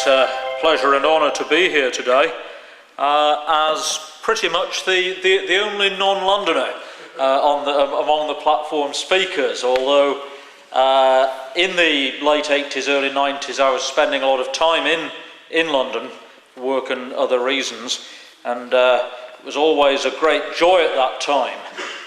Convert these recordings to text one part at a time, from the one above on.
Pleasure and honour to be here today as pretty much the only non-Londoner among the platform speakers, although in the late 80s, early 90s I was spending a lot of time in London, work and other reasons, and it was always a great joy at that time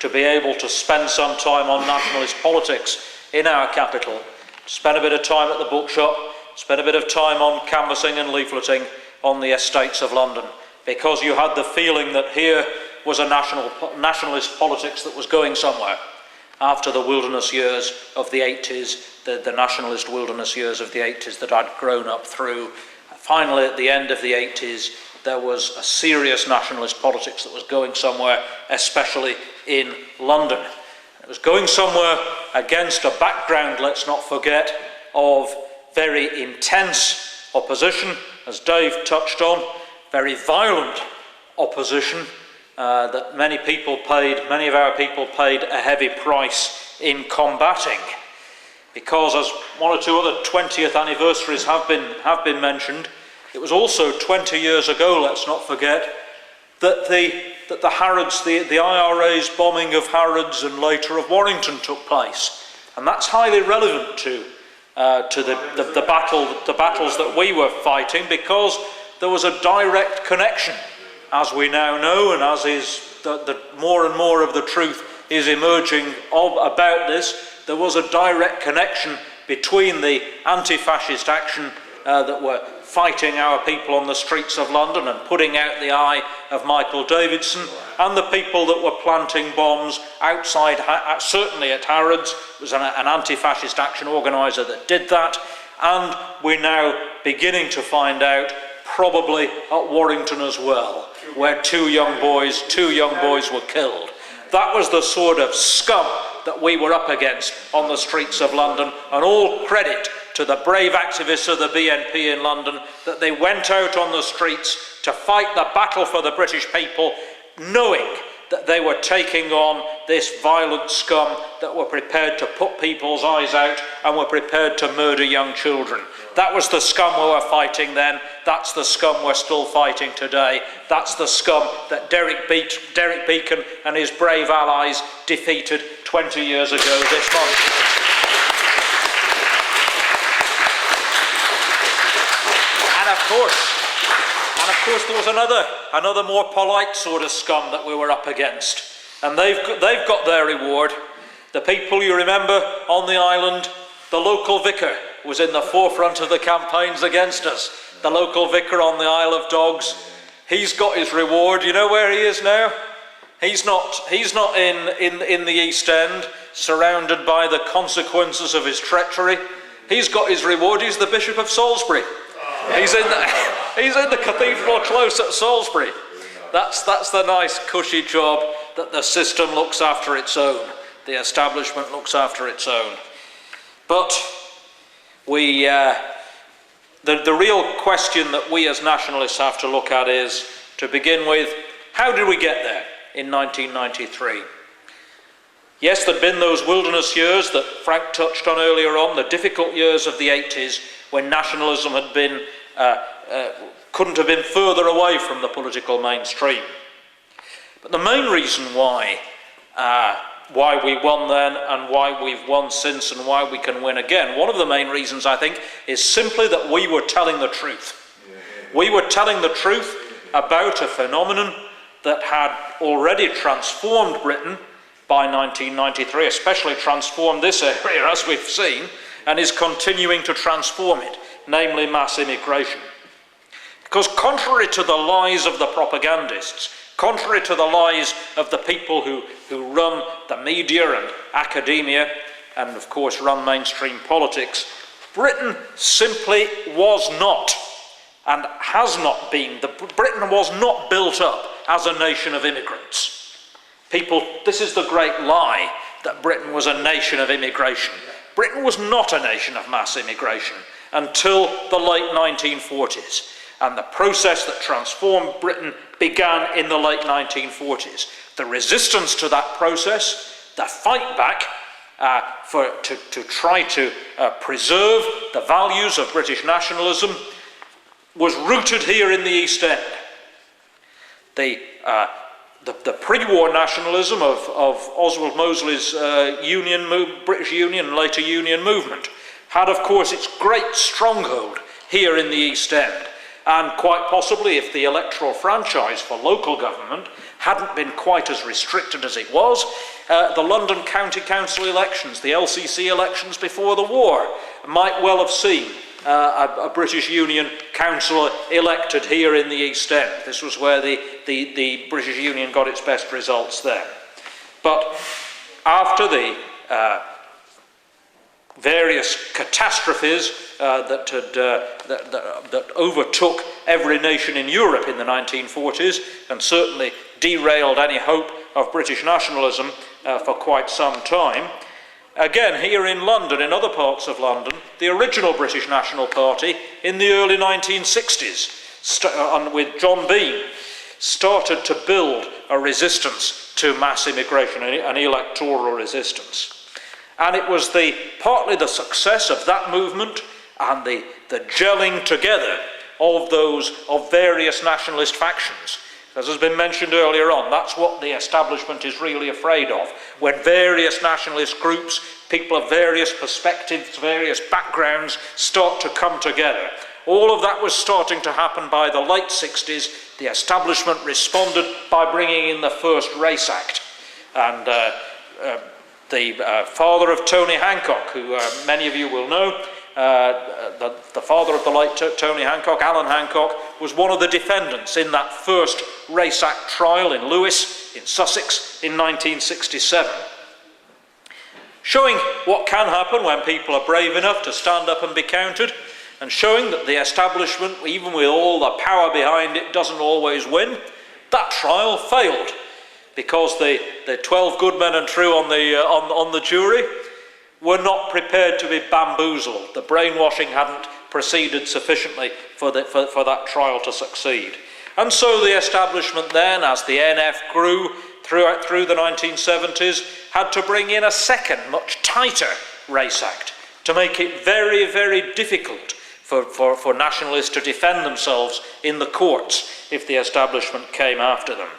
to be able to spend some time on nationalist politics in our capital, spend a bit of time at the bookshop, spent a bit of time on canvassing and leafleting on the estates of London, because you had the feeling that here was a nationalist politics that was going somewhere after the wilderness years of the 80s, the nationalist wilderness years of the 80s that I'd grown up through. Finally, at the end of the 80s, there was a serious nationalist politics that was going somewhere, especially in London. It was going somewhere against a background, let's not forget, of very intense opposition, as Dave touched on, very violent opposition that many of our people paid a heavy price in combating. Because, as one or two other 20th anniversaries have been mentioned, it was also 20 years ago, let's not forget, that the Harrods, the IRA's bombing of Harrods and later of Warrington took place. And that's highly relevant to the battles that we were fighting, because there was a direct connection, as we now know, and as is the more and more of the truth is emerging about this. There was a direct connection between the anti-fascist action that were fighting our people on the streets of London and putting out the eye of Michael Davidson, and the people that were planting bombs outside, certainly at Harrods. It was an anti-fascist action organiser that did that, and we're now beginning to find out probably at Warrington as well, where two young boys were killed. That was the sort of scum that we were up against on the streets of London, and all credit to the brave activists of the BNP in London that they went out on the streets to fight the battle for the British people, knowing that they were taking on this violent scum that were prepared to put people's eyes out and were prepared to murder young children. That was the scum we were fighting then. That's the scum we're still fighting today. That's the scum that Derek Beackon and his brave allies defeated 20 years ago this month. And of course there was another more polite sort of scum that we were up against, and they've got their reward. The people you remember on the island, the local vicar was in the forefront of the campaigns against us. The local vicar on the Isle of Dogs, he's got his reward. You know where he is now? He's not in the East End, surrounded by the consequences of his treachery. He's got his reward. He's the Bishop of Salisbury. He's in the cathedral close at Salisbury. That's the nice cushy job that the system looks after its own. The establishment looks after its own. But the real question that we as nationalists have to look at is, to begin with, how did we get there in 1993? Yes, there'd been those wilderness years that Frank touched on earlier on, the difficult years of the 80s, when nationalism had been couldn't have been further away from the political mainstream. But the main reason why we won then and why we've won since and why we can win again, one of the main reasons, I think, is simply that we were telling the truth. We were telling the truth about a phenomenon that had already transformed Britain by 1993, especially transformed this area, as we've seen, and is continuing to transform it, namely mass immigration. Because contrary to the lies of the propagandists, contrary to the lies of the people who run the media and academia, and of course run mainstream politics, Britain simply was not, and has not been, Britain was not built up as a nation of immigrants. This is the great lie, that Britain was a nation of immigration. Britain was not a nation of mass immigration until the late 1940s. And the process that transformed Britain began in the late 1940s. The resistance to that process, the fight back to try to preserve the values of British nationalism, was rooted here in the East End. The pre-war nationalism of Oswald Mosley's British Union and later Union movement had, of course, its great stronghold here in the East End. And quite possibly, if the electoral franchise for local government hadn't been quite as restricted as it was, the London County Council elections, the LCC elections before the war, might well have seen a British Union councillor elected here in the East End. This was where the British Union got its best results then. But after the various catastrophes that overtook every nation in Europe in the 1940s, and certainly derailed any hope of British nationalism for quite some time, again, here in London, in other parts of London, the original British National Party in the early 1960s, with John Bean, started to build a resistance to mass immigration, an electoral resistance. And it was partly the success of that movement and the gelling together of various nationalist factions. As has been mentioned earlier on, that's what the establishment is really afraid of. When various nationalist groups, people of various perspectives, various backgrounds, start to come together. All of that was starting to happen by the late 60s. The establishment responded by bringing in the first Race Act. And the father of Tony Hancock, who many of you will know, the father of the late Tony Hancock, Alan Hancock, was one of the defendants in that first Race Act trial in Lewes, in Sussex, in 1967. Showing what can happen when people are brave enough to stand up and be counted, and showing that the establishment, even with all the power behind it, doesn't always win. That trial failed, because the 12 good men and true on the jury were not prepared to be bamboozled. The brainwashing hadn't proceeded sufficiently for that trial to succeed. And so the establishment then, as the NF grew through the 1970s, had to bring in a second, much tighter Race Act to make it very, very difficult for nationalists to defend themselves in the courts if the establishment came after them.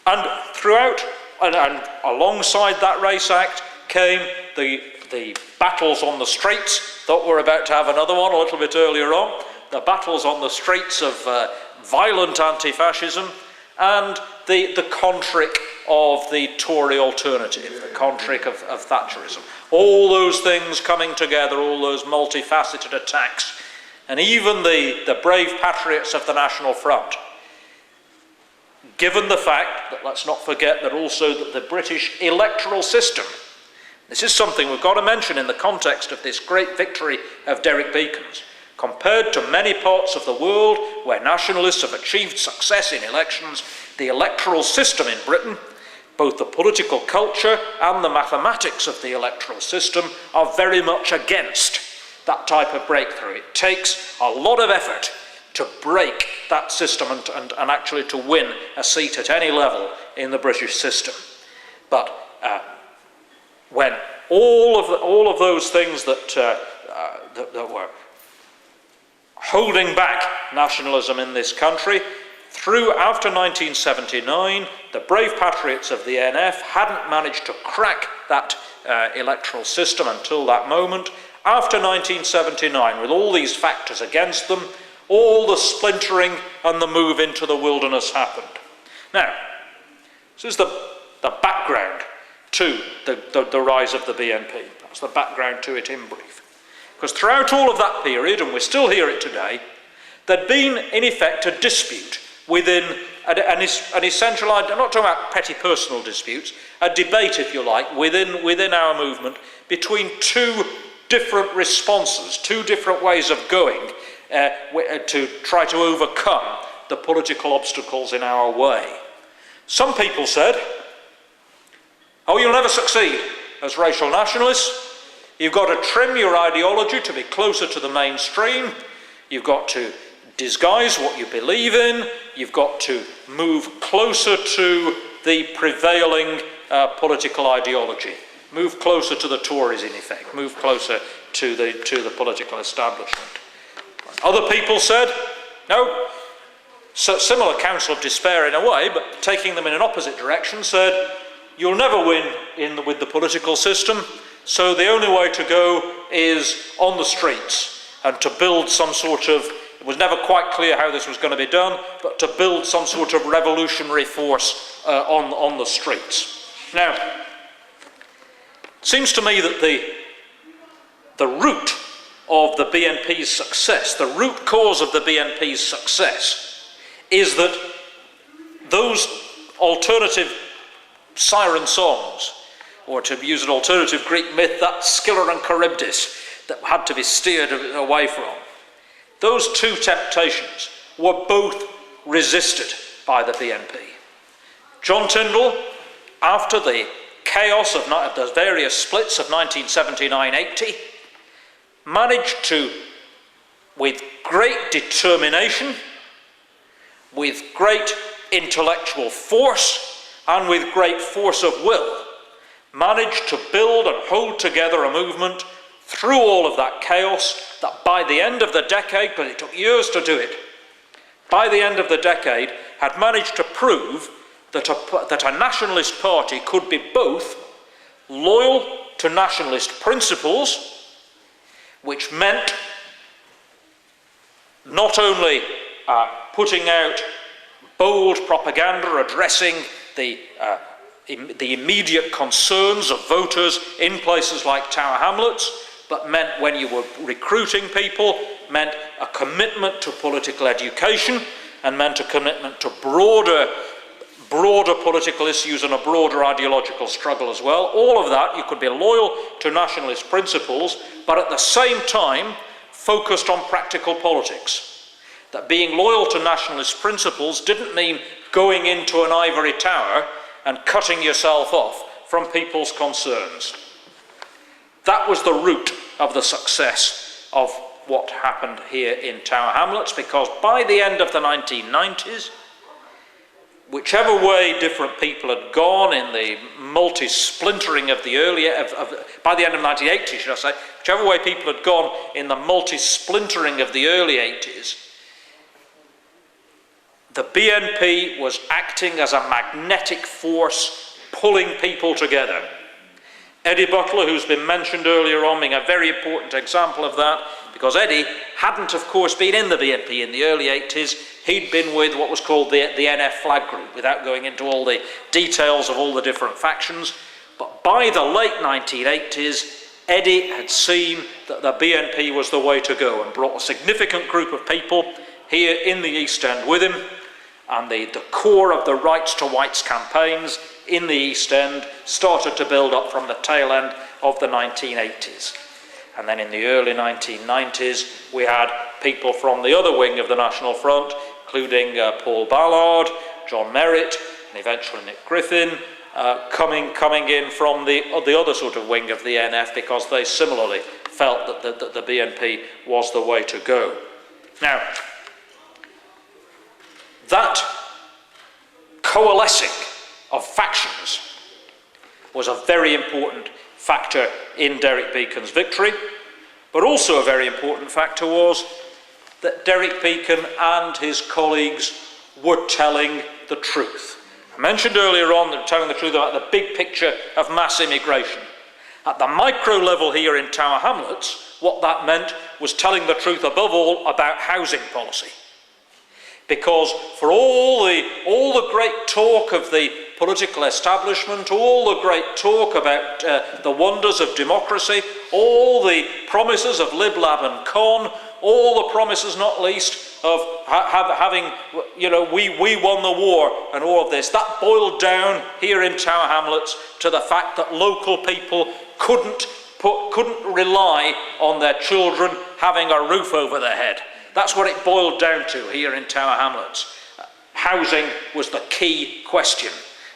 And throughout and alongside that Race Act came the battles on the streets. Thought we were about to have another one a little bit earlier on. The battles on the streets of violent anti-fascism, and the contrick of the Tory alternative, the contrick of Thatcherism. All those things coming together, all those multifaceted attacks, and even the brave patriots of the National Front. Given the fact that, let's not forget, that also that the British electoral system, this is something we've got to mention in the context of this great victory of Derek Beaccon's, compared to many parts of the world where nationalists have achieved success in elections, the electoral system in Britain, both the political culture and the mathematics of the electoral system, are very much against that type of breakthrough. It takes a lot of effort to break that system and actually to win a seat at any level in the British system. But when all of those things that were holding back nationalism in this country, after 1979, the brave patriots of the NF hadn't managed to crack that electoral system until that moment. After 1979, with all these factors against them, all the splintering and the move into the wilderness happened. Now, this is the background to the rise of the BNP. That's the background to it in brief. Because throughout all of that period, and we still hear it today, there'd been, in effect, a dispute within an essential, I'm not talking about petty personal disputes, a debate, if you like, within our movement between two different responses, two different ways of going to try to overcome the political obstacles in our way. Some people said, oh, you'll never succeed as racial nationalists. You've got to trim your ideology to be closer to the mainstream. You've got to disguise what you believe in. You've got to move closer to the prevailing political ideology. Move closer to the Tories, in effect. Move closer to the political establishment. Other people said, no. So similar counsel of despair in a way, but taking them in an opposite direction, said, you'll never win with the political system, so the only way to go is on the streets and to build some sort of, it was never quite clear how this was going to be done, but to build some sort of revolutionary force on the streets. Now, it seems to me that the root of the BNP's success, the root cause of the BNP's success, is that those alternative siren songs, or to use an alternative Greek myth, that Scylla and Charybdis that had to be steered away from, those two temptations were both resisted by the BNP. John Tyndall, after the chaos of the various splits of 1979-80, managed to, with great determination, with great intellectual force, and with great force of will, managed to build and hold together a movement through all of that chaos that by the end of the decade, because it took years to do it, by the end of the decade had managed to prove that a nationalist party could be both loyal to nationalist principles, which meant not only putting out bold propaganda addressing the immediate concerns of voters in places like Tower Hamlets, but meant, when you were recruiting people, meant a commitment to political education and meant a commitment to broader political issues and a broader ideological struggle as well. All of that, you could be loyal to nationalist principles, but at the same time focused on practical politics. That being loyal to nationalist principles didn't mean going into an ivory tower and cutting yourself off from people's concerns. That was the root of the success of what happened here in Tower Hamlets, because by the end of the 1990s, whichever way different people had gone in the multi-splintering of the earlier, by the end of 1980, should I say, whichever way people had gone in the multi-splintering of the early 80s, the BNP was acting as a magnetic force, pulling people together. Eddie Butler, who's been mentioned earlier on, being a very important example of that, because Eddie hadn't, of course, been in the BNP in the early 80s. He'd been with what was called the NF Flag Group, without going into all the details of all the different factions. But by the late 1980s, Eddie had seen that the BNP was the way to go and brought a significant group of people here in the East End with him. And the core of the Rights to Whites campaigns in the East End started to build up from the tail end of the 1980s. And then in the early 1990s, we had people from the other wing of the National Front, including Paul Ballard, John Merritt, and eventually Nick Griffin, coming in from the other sort of wing of the NF, because they similarly felt that the BNP was the way to go. Now, that coalescing of factions was a very important factor in Derek Beackon's victory, but also a very important factor was that Derek Beackon and his colleagues were telling the truth. I mentioned earlier on that telling the truth about the big picture of mass immigration. At the micro level here in Tower Hamlets, what that meant was telling the truth above all about housing policy. Because for all the great talk of the political establishment, all the great talk about the wonders of democracy, all the promises of Lib, Lab and Con, all the promises not least of having, we won the war and all of this, that boiled down here in Tower Hamlets to the fact that local people couldn't rely on their children having a roof over their head. That's what it boiled down to here in Tower Hamlets. Housing was the key question,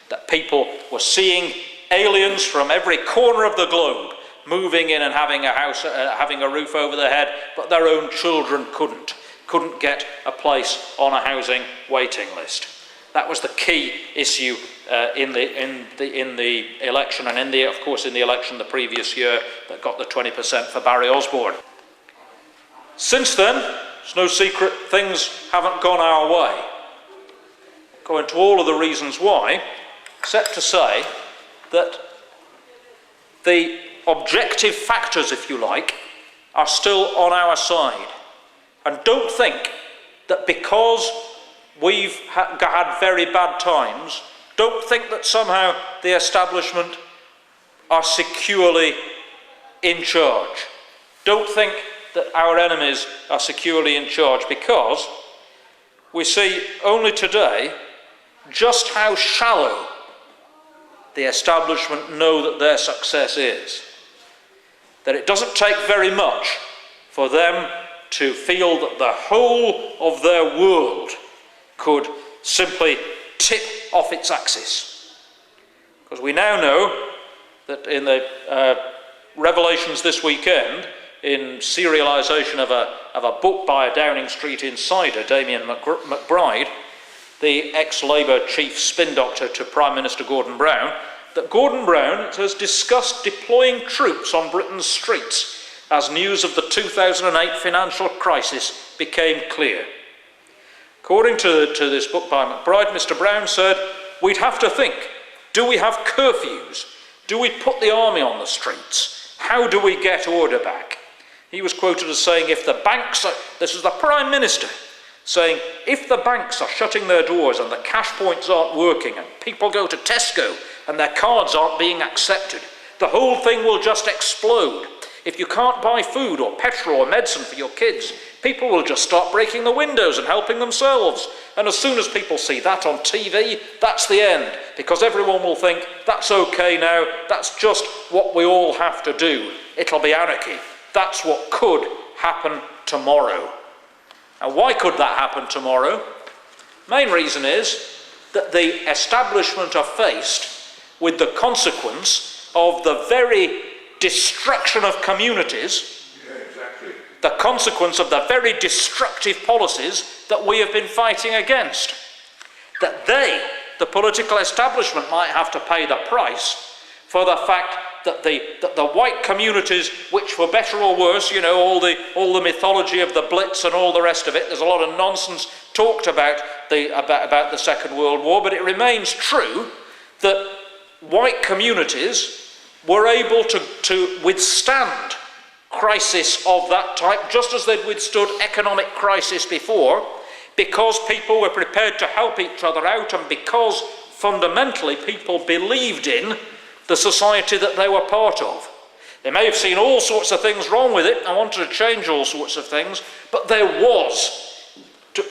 that people were seeing aliens from every corner of the globe moving in and having a house, having a roof over their head, but their own children couldn't get a place on a housing waiting list. That was the key issue in the election, and of course in the election the previous year that got the 20% for Barry Osborne. Since then, It's no secret things haven't gone our way. Go into all of the reasons why, except to say that the objective factors, if you like, are still on our side. And don't think that because we've had very bad times, don't think that somehow the establishment are securely in charge. Don't think that our enemies are securely in charge, because we see only today just how shallow the establishment know that their success is. That it doesn't take very much for them to feel that the whole of their world could simply tip off its axis. Because we now know that in the revelations this weekend, in serialisation of a book by a Downing Street insider, Damien McBride, the ex-Labour chief spin doctor to Prime Minister Gordon Brown, that Gordon Brown has discussed deploying troops on Britain's streets as news of the 2008 financial crisis became clear. According to this book by McBride, Mr Brown said, "We'd have to think, do we have curfews? Do we put the army on the streets? How do we get order back?" He was quoted as saying, if the banks are, this is the Prime Minister, saying, if the banks are shutting their doors and the cash points aren't working and people go to Tesco and their cards aren't being accepted, the whole thing will just explode. If you can't buy food or petrol or medicine for your kids, people will just start breaking the windows and helping themselves. And as soon as people see that on TV, that's the end, because everyone will think, that's okay now, that's just what we all have to do. It'll be anarchy. That's what could happen tomorrow. Now, why could that happen tomorrow? Main reason is that the establishment are faced with the consequence of the very destruction of communities, the consequence of the very destructive policies that we have been fighting against. That they, the political establishment, might have to pay the price for the fact that the white communities, which were better or worse, you know, all the mythology of the Blitz and all the rest of it, there's a lot of nonsense talked about the Second World War, but it remains true that white communities were able to withstand crisis of that type, just as they'd withstood economic crisis before, because people were prepared to help each other out, and because fundamentally people believed in the society that they were part of. They may have seen all sorts of things wrong with it and wanted to change all sorts of things, but there was,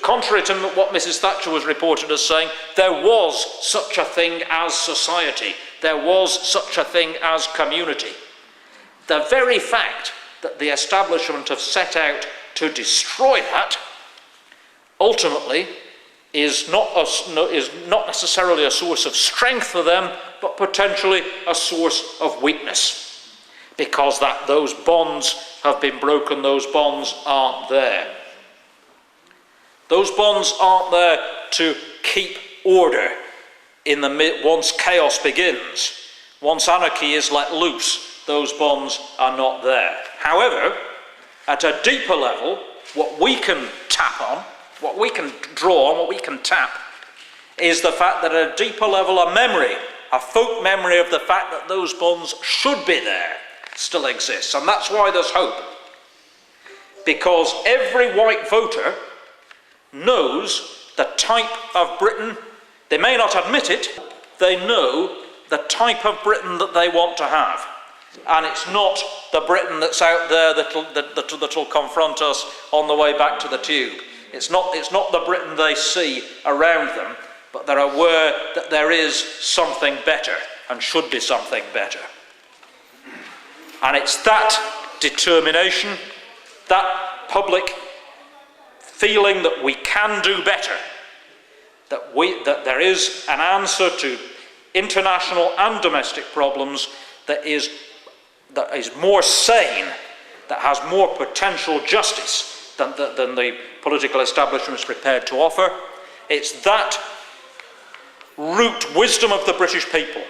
contrary to what Mrs Thatcher was reported as saying, there was such a thing as society. There was such a thing as community. The very fact that the establishment have set out to destroy that ultimately is not necessarily a source of strength for them, but potentially a source of weakness, because those bonds have been broken. Those bonds aren't there. Those bonds aren't there to keep order once chaos begins. Once anarchy is let loose, those bonds are not there. However, at a deeper level, what we can tap on, what we can draw on, what we can tap, is the fact that at a deeper level, a memory, a folk memory of the fact that those bonds should be there, still exists. And that's why there's hope. Because every white voter knows the type of Britain, they may not admit it, they know the type of Britain that they want to have. And it's not the Britain that's out there that'll confront us on the way back to the tube. It's not the Britain they see around them, but they're aware that there is something better and should be something better. And it's that determination, that public feeling that we can do better, that there is an answer to international and domestic problems that is more sane, that has more potential justice than the political establishment is prepared to offer. It's that root wisdom of the British people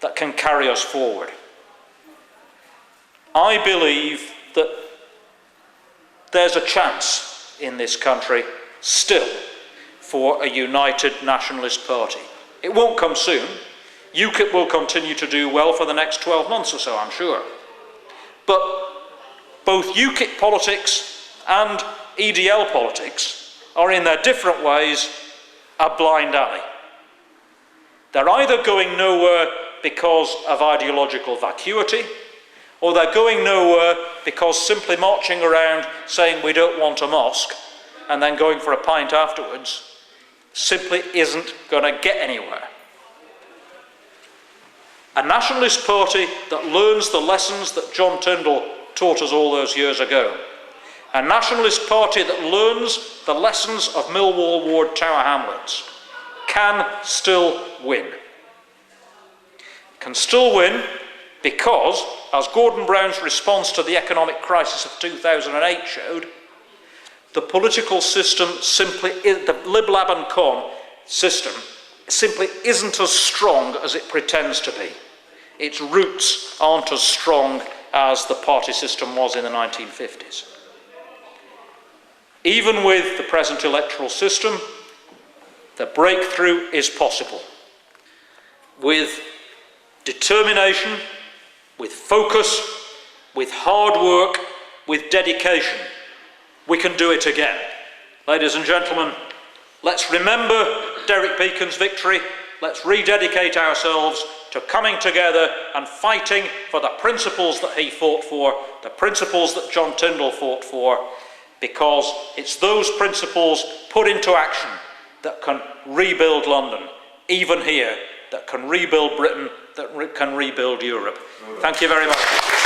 that can carry us forward. I believe that there's a chance in this country still for a united nationalist party. It won't come soon. UKIP will continue to do well for the next 12 months or so, I'm sure. But both UKIP politics and EDL politics are in their different ways a blind alley. They're either going nowhere because of ideological vacuity, or they're going nowhere because simply marching around saying we don't want a mosque and then going for a pint afterwards simply isn't going to get anywhere. A nationalist party that learns the lessons that John Tyndall taught us all those years ago. A nationalist party that learns the lessons of Millwall Ward Tower Hamlets can still win. Can still win because, as Gordon Brown's response to the economic crisis of 2008 showed, the political system simply, the Lib Lab and Con system simply isn't as strong as it pretends to be. Its roots aren't as strong as the party system was in the 1950s. Even with the present electoral system, the breakthrough is possible. With determination, with focus, with hard work, with dedication, we can do it again. Ladies and gentlemen, let's remember Derek Beackon's victory. Let's rededicate ourselves to coming together and fighting for the principles that he fought for, the principles that John Tyndall fought for, because it's those principles put into action that can rebuild London, even here, that can rebuild Britain, that can rebuild Europe. Thank you very much.